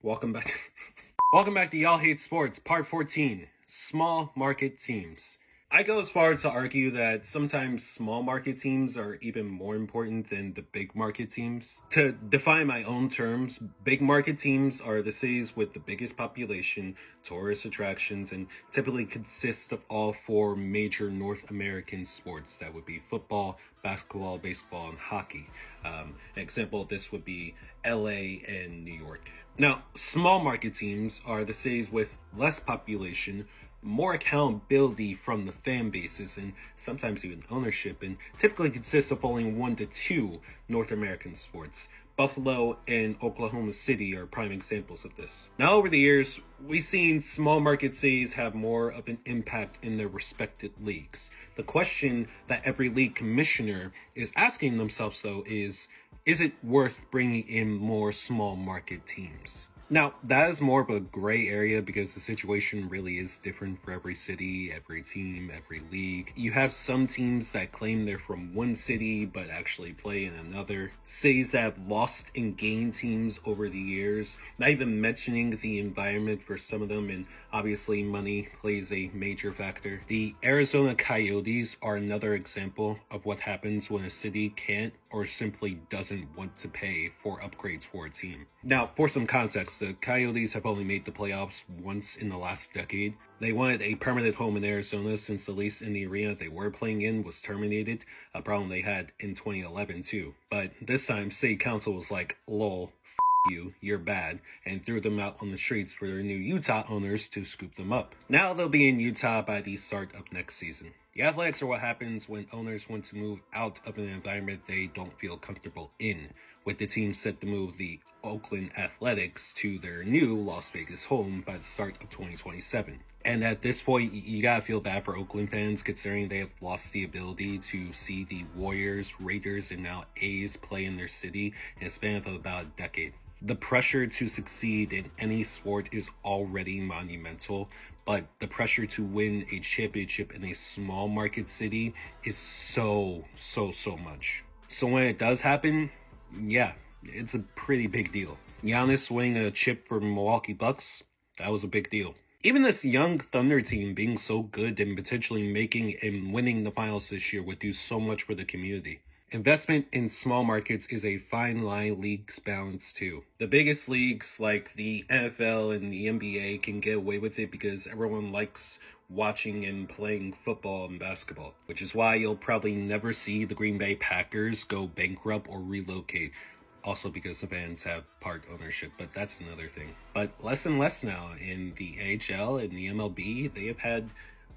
Welcome back. Welcome back to Y'all Hate Sports, Part 14, Small Market Teams. I go as far as to argue that sometimes small market teams are even more important than the big market teams. To define my own terms, big market teams are the cities with the biggest population, tourist attractions, and typically consist of all four major North American sports. That would be football, basketball, baseball, and hockey. An example of this would be LA and New York. Now, small market teams are the cities with less population, more accountability from the fan bases, and sometimes even ownership, and typically consists of only 1 to 2 North American sports. Buffalo and Oklahoma City are prime examples of this. Now, over the years, we've seen small market cities have more of an impact in their respected leagues. The question that every league commissioner is asking themselves, though, is it worth bringing in more small market teams? Now, that is more of a gray area because the situation really is different for every city, every team, every league. You have some teams that claim they're from one city but actually play in another. Cities that have lost and gained teams over the years. Not even mentioning the environment for some of them, and obviously money plays a major factor. The Arizona Coyotes are another example of what happens when a city can't or simply doesn't want to pay for upgrades for a team. Now, for some context, the Coyotes have only made the playoffs once in the last decade. They wanted a permanent home in Arizona since the lease in the arena they were playing in was terminated, a problem they had in 2011 too. But this time, city council was like, lol, you're bad, and threw them out on the streets for their new Utah owners to scoop them up. Now they'll be in Utah by the start of next season. The Athletics are what happens when owners want to move out of an environment they don't feel comfortable in, with the team set to move the Oakland Athletics to their new Las Vegas home by the start of 2027. And at this point, you gotta feel bad for Oakland fans considering they have lost the ability to see the Warriors, Raiders, and now A's play in their city in a span of about a decade. The pressure to succeed in any sport is already monumental, but the pressure to win a championship in a small market city is so much. So when it does happen, yeah, it's a pretty big deal. Giannis winning a chip for Milwaukee Bucks, that was a big deal. Even this young Thunder team being so good and potentially making and winning the finals this year would do so much for the community. Investment in small markets is a fine line leagues balance too. The biggest leagues like the NFL and the NBA can get away with it because everyone likes watching and playing football and basketball, which is why you'll probably never see the Green Bay Packers go bankrupt or relocate. Also because the fans have part ownership, but that's another thing. But less and less now in the AHL and the MLB, they have had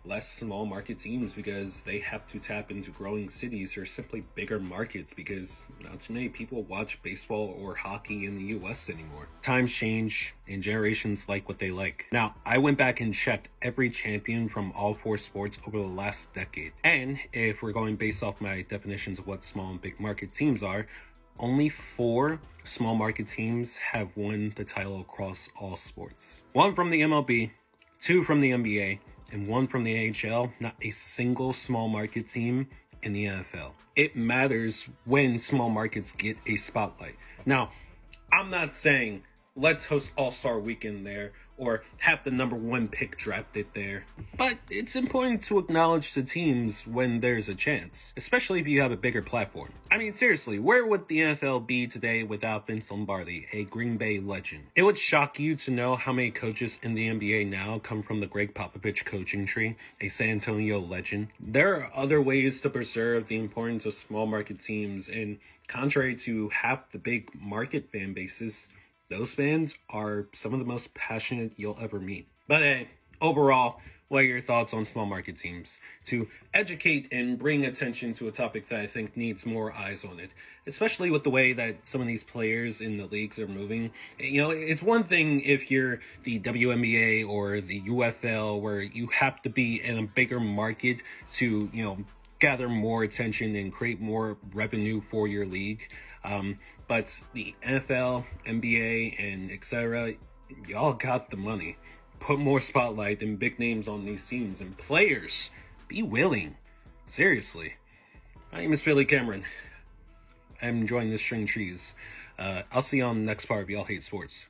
less small market teams because they have to tap into growing cities or simply bigger markets because not too many people watch baseball or hockey in the US anymore. Times change and generations like what they like. Now, I went back and checked every champion from all four sports over the last decade. And if we're going based off my definitions of what small and big market teams are, only 4 small market teams have won the title across all sports. 1 from the MLB, 2 from the NBA, and 1 from the AHL, not a single small market team in the NFL. It matters when small markets get a spotlight. Now, I'm not saying let's host All-Star Weekend there or have the number 1 pick drafted there, but it's important to acknowledge the teams when there's a chance, especially if you have a bigger platform. I mean, seriously, where would the NFL be today without Vince Lombardi, a Green Bay legend? It would shock you to know how many coaches in the NBA now come from the Greg Popovich coaching tree, a San Antonio legend. There are other ways to preserve the importance of small market teams, and contrary to half the big market fan bases, those fans are some of the most passionate you'll ever meet. But hey, overall, what are your thoughts on small market teams? To educate and bring attention to a topic that I think needs more eyes on it, especially with the way that some of these players in the leagues are moving. You know, it's one thing if you're the WNBA or the UFL where you have to be in a bigger market to, gather more attention and create more revenue for your league. But the NFL, NBA, and etc., y'all got the money. Put more spotlight and big names on these teams, and players, be willing. Seriously. My name is Billy Cameron. I'm enjoying this string trees. I'll see you on the next part of Y'all Hate Sports.